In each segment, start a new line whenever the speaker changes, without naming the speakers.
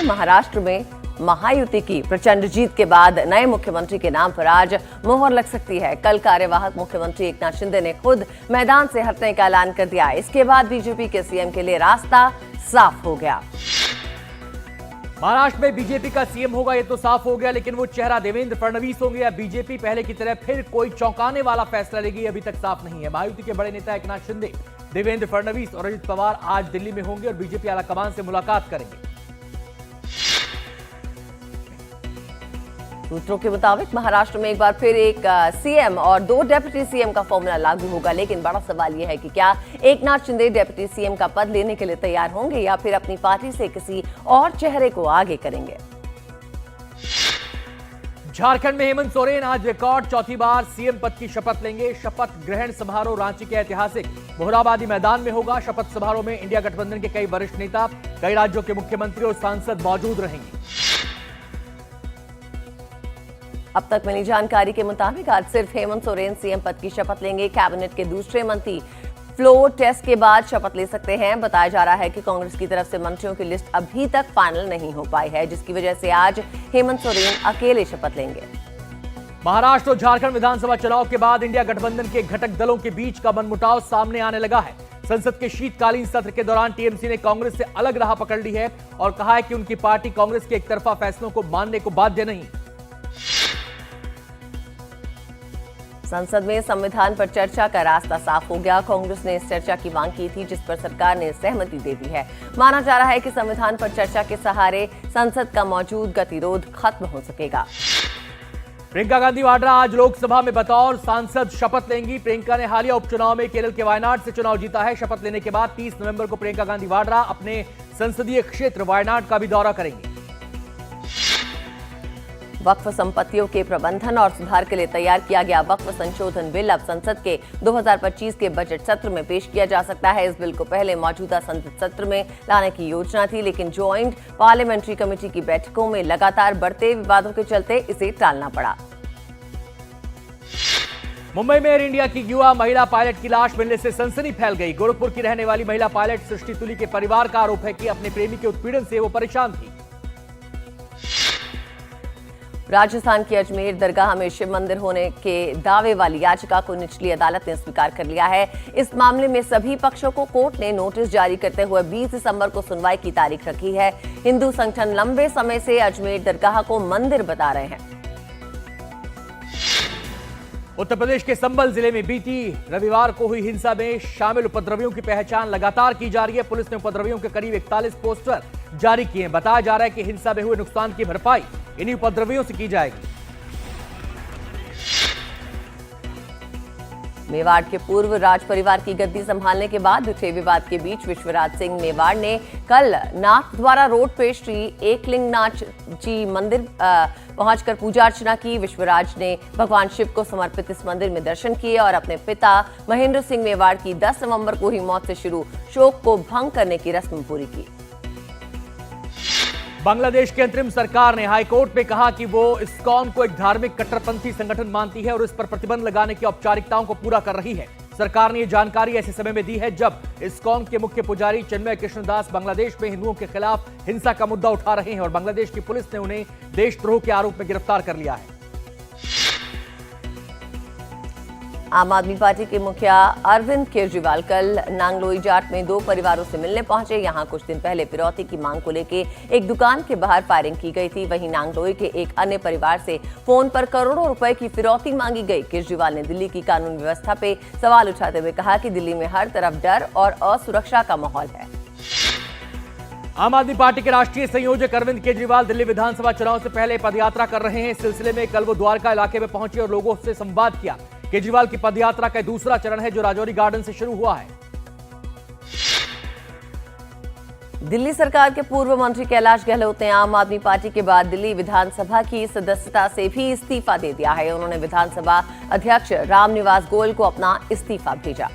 महाराष्ट्र में महायुति की प्रचंड जीत के बाद नए मुख्यमंत्री के नाम पर आज मुहर लग सकती है। कल कार्यवाहक मुख्यमंत्री एकनाथ शिंदे ने खुद मैदान से हटने का ऐलान कर दिया। इसके बाद बीजेपी के सीएम के लिए रास्ता साफ हो गया।
महाराष्ट्र में बीजेपी का सीएम होगा ये तो साफ हो गया, लेकिन वो चेहरा देवेंद्र फडणवीस होंगे या बीजेपी पहले की तरह फिर कोई चौंकाने वाला फैसला लेगी, अभी तक साफ नहीं है। महायुति के बड़े नेता एकनाथ शिंदे, देवेंद्र फडणवीस और अजित पवार आज दिल्ली में होंगे और बीजेपी आलाकमान से मुलाकात करेंगे।
सूत्रों के मुताबिक महाराष्ट्र में एक बार फिर एक सीएम और 2 डेप्यूटी सीएम का फॉर्मूला लागू होगा, लेकिन बड़ा सवाल यह है कि क्या एकनाथ शिंदे डेप्यूटी सीएम का पद लेने के लिए तैयार होंगे या फिर अपनी पार्टी से किसी और चेहरे को आगे करेंगे।
झारखंड में हेमंत सोरेन आज रिकॉर्ड चौथी बार सीएम पद की शपथ लेंगे। शपथ ग्रहण समारोह रांची के ऐतिहासिक मोहराबादी मैदान में होगा। शपथ समारोह में इंडिया गठबंधन के कई वरिष्ठ नेता, कई राज्यों के मुख्यमंत्री और सांसद मौजूद रहेंगे।
अब तक मिली जानकारी के मुताबिक आज सिर्फ हेमंत सोरेन सीएम पद की शपथ लेंगे। कैबिनेट के दूसरे मंत्री फ्लोर टेस्ट के बाद शपथ ले सकते हैं। बताया जा रहा है कि कांग्रेस की तरफ से मंत्रियों की लिस्ट अभी तक फाइनल नहीं हो पाई है, जिसकी वजह से आज हेमंत सोरेन अकेले शपथ लेंगे।
महाराष्ट्र और झारखंड विधानसभा चुनाव के बाद इंडिया गठबंधन के घटक दलों के बीच का मनमुटाव सामने आने लगा है। संसद के शीतकालीन सत्र के दौरान टीएमसी ने कांग्रेस से अलग राह पकड़ ली है और कहा है कि उनकी पार्टी कांग्रेस के एकतरफा फैसलों को मानने को बाध्य नहीं।
संसद में संविधान पर चर्चा का रास्ता साफ हो गया। कांग्रेस ने इस चर्चा की मांग की थी, जिस पर सरकार ने सहमति दे दी है। माना जा रहा है कि संविधान पर चर्चा के सहारे संसद का मौजूद गतिरोध खत्म हो सकेगा।
प्रियंका गांधी वाड्रा आज लोकसभा में बतौर सांसद शपथ लेंगी। प्रियंका ने हालिया उपचुनाव में केरल के वायनाड से चुनाव जीता है। शपथ लेने के बाद 30 नवंबर को प्रियंका गांधी वाड्रा अपने संसदीय क्षेत्र वायनाड का भी दौरा करेंगी।
वक्फ संपत्तियों के प्रबंधन और सुधार के लिए तैयार किया गया वक्फ संशोधन बिल अब संसद के 2025 के बजट सत्र में पेश किया जा सकता है। इस बिल को पहले मौजूदा संसद सत्र में लाने की योजना थी, लेकिन ज्वाइंट पार्लियामेंट्री कमेटी की बैठकों में लगातार बढ़ते विवादों के चलते इसे टालना पड़ा।
मुंबई में एयर इंडिया की युवा महिला पायलट की लाश मिलने से सनसनी फैल गई। गोरखपुर की रहने वाली महिला पायलट सृष्टि तुली के परिवार का आरोप है कि अपने प्रेमी के उत्पीड़न से वो परेशान थी।
राजस्थान की अजमेर दरगाह में शिव मंदिर होने के दावे वाली याचिका को निचली अदालत ने स्वीकार कर लिया है। इस मामले में सभी पक्षों को कोर्ट ने नोटिस जारी करते हुए 20 दिसंबर को सुनवाई की तारीख रखी है। हिंदू संगठन लंबे समय से अजमेर दरगाह को मंदिर बता रहे हैं।
उत्तर प्रदेश के संभल जिले में बीती रविवार को हुई हिंसा में शामिल उपद्रवियों की पहचान लगातार की जा रही है। पुलिस ने उपद्रवियों के करीब 41 पोस्टर जारी किए हैं। बताया जा रहा है कि हिंसा में हुए नुकसान की भरपाई इन्हीं उपद्रवियों से की जाएगी।
मेवाड़ के पूर्व राज परिवार की गद्दी संभालने के बाद उठे विवाद के बीच विश्वराज सिंह मेवाड़ ने कल नाथद्वारा रोड पे श्री एकलिंगनाथ जी मंदिर पहुंचकर पूजा अर्चना की। विश्वराज ने भगवान शिव को समर्पित इस मंदिर में दर्शन किए और अपने पिता महेंद्र सिंह मेवाड़ की 10 नवंबर को हुई मौत से शुरू शोक को भंग करने की रस्म पूरी की।
बांग्लादेश की अंतरिम सरकार ने हाईकोर्ट में कहा कि वो इस्कॉन को एक धार्मिक कट्टरपंथी संगठन मानती है और इस पर प्रतिबंध लगाने की औपचारिकताओं को पूरा कर रही है। सरकार ने ये जानकारी ऐसे समय में दी है जब इस्कॉन के मुख्य पुजारी चिन्मय कृष्णदास बांग्लादेश में हिंदुओं के खिलाफ हिंसा का मुद्दा उठा रहे हैं और बांग्लादेश की पुलिस ने उन्हें देशद्रोह के आरोप में गिरफ्तार कर लिया है।
आम आदमी पार्टी के मुखिया अरविंद केजरीवाल कल नांगलोई जाट में 2 परिवारों से मिलने पहुंचे। यहां कुछ दिन पहले फिरौती की मांग को लेकर एक दुकान के बाहर फायरिंग की गई थी। वहीं नांगलोई के एक अन्य परिवार से फोन पर करोड़ों रुपए की फिरौती मांगी गई। केजरीवाल ने दिल्ली की कानून व्यवस्था पे सवाल उठाते हुए कहा कि दिल्ली में हर तरफ डर और असुरक्षा का माहौल है।
आम आदमी पार्टी के राष्ट्रीय संयोजक अरविंद केजरीवाल दिल्ली विधानसभा चुनाव से पहले पदयात्रा कर रहे हैं। इस सिलसिले में कल वो द्वारका इलाके में पहुंचे और लोगों से संवाद किया। केजरीवाल की पदयात्रा का दूसरा चरण है जो राजौरी गार्डन से शुरू हुआ है।
दिल्ली सरकार के पूर्व मंत्री कैलाश गहलोत ने आम आदमी पार्टी के बाद दिल्ली विधानसभा की सदस्यता से भी इस्तीफा दे दिया है। उन्होंने विधानसभा अध्यक्ष रामनिवास गोयल को अपना इस्तीफा भेजा।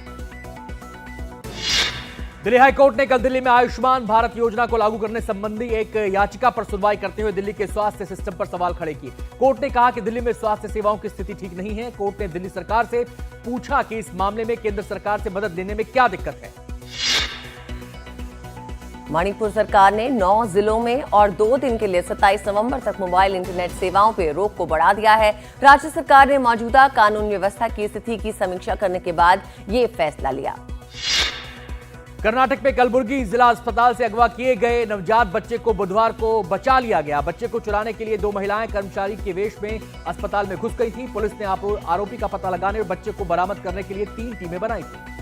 दिल्ली हाईकोर्ट ने कल दिल्ली में आयुष्मान भारत योजना को लागू करने संबंधी एक याचिका पर सुनवाई करते हुए दिल्ली के स्वास्थ्य सिस्टम पर सवाल खड़े किए। कोर्ट ने कहा कि दिल्ली में स्वास्थ्य सेवाओं की स्थिति ठीक नहीं है। कोर्ट ने दिल्ली सरकार से पूछा कि इस मामले में केंद्र सरकार से मदद लेने में क्या दिक्कत है।
मणिपुर सरकार ने 9 जिलों में और 2 दिन के लिए 27 नवंबर तक मोबाइल इंटरनेट सेवाओं पर रोक को बढ़ा दिया है। राज्य सरकार ने मौजूदा कानून व्यवस्था की स्थिति की समीक्षा करने के बाद ये फैसला लिया।
कर्नाटक में कलबुर्गी जिला अस्पताल से अगवा किए गए नवजात बच्चे को बुधवार को बचा लिया गया। बच्चे को चुराने के लिए 2 महिलाएं कर्मचारी के वेश में अस्पताल में घुस गई थी। पुलिस ने आरोपी का पता लगाने और बच्चे को बरामद करने के लिए 3 टीमें बनाई थी।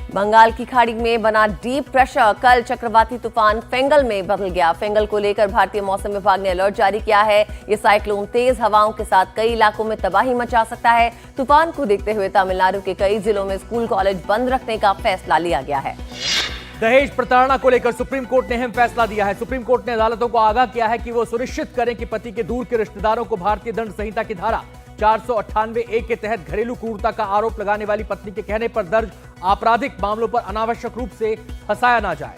बंगाल की खाड़ी में बना डीप प्रेशर कल चक्रवाती तूफान फेंगल में बदल गया। फेंगल को लेकर भारतीय मौसम विभाग ने अलर्ट जारी किया है। ये साइक्लोन तेज हवाओं के साथ कई इलाकों में तबाही मचा सकता है। तूफान को देखते हुए तमिलनाडु के कई जिलों में स्कूल कॉलेज बंद रखने का फैसला लिया गया है।
दहेज प्रताड़ना को लेकर सुप्रीम कोर्ट ने अहम फैसला दिया है। सुप्रीम कोर्ट ने अदालतों को आगाह किया है कि वो सुनिश्चित करें कि पति के दूर के रिश्तेदारों को भारतीय दंड संहिता की धारा 498A के तहत घरेलू क्रूरता का आरोप लगाने वाली पत्नी के कहने पर दर्ज आपराधिक मामलों पर अनावश्यक रूप से फंसाया ना जाए।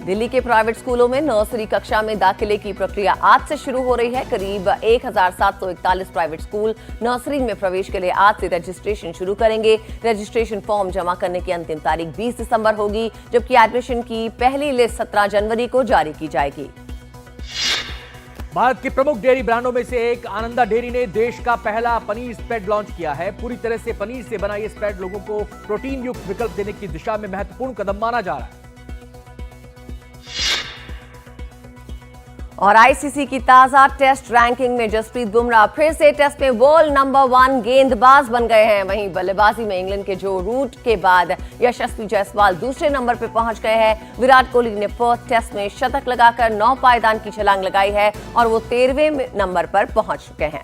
दिल्ली के प्राइवेट स्कूलों में नर्सरी कक्षा में दाखिले की प्रक्रिया आज से शुरू हो रही है। करीब 1741 प्राइवेट स्कूल नर्सरी में प्रवेश के लिए आज से रजिस्ट्रेशन शुरू करेंगे। रजिस्ट्रेशन फॉर्म जमा करने की अंतिम तारीख 20 दिसंबर होगी, जबकि एडमिशन की पहली लिस्ट 17 जनवरी को जारी की जाएगी।
भारत की प्रमुख डेयरी ब्रांडों में से एक आनंदा डेयरी ने देश का पहला पनीर स्प्रेड लॉन्च किया है। पूरी तरह से पनीर से बना ये स्प्रेड लोगों को प्रोटीन युक्त विकल्प देने की दिशा में महत्वपूर्ण कदम माना जा रहा है।
और आईसीसी की ताजा टेस्ट रैंकिंग में जसप्रीत बुमराह फिर से टेस्ट में वर्ल्ड नंबर 1 गेंदबाज बन गए हैं। वहीं बल्लेबाजी में इंग्लैंड के जो रूट के बाद यशस्वी जायसवाल दूसरे नंबर पर पहुंच गए हैं। विराट कोहली ने पर्थ टेस्ट में शतक लगाकर 9 पायदान की छलांग लगाई है और वो 13वें नंबर पर पहुंच चुके हैं।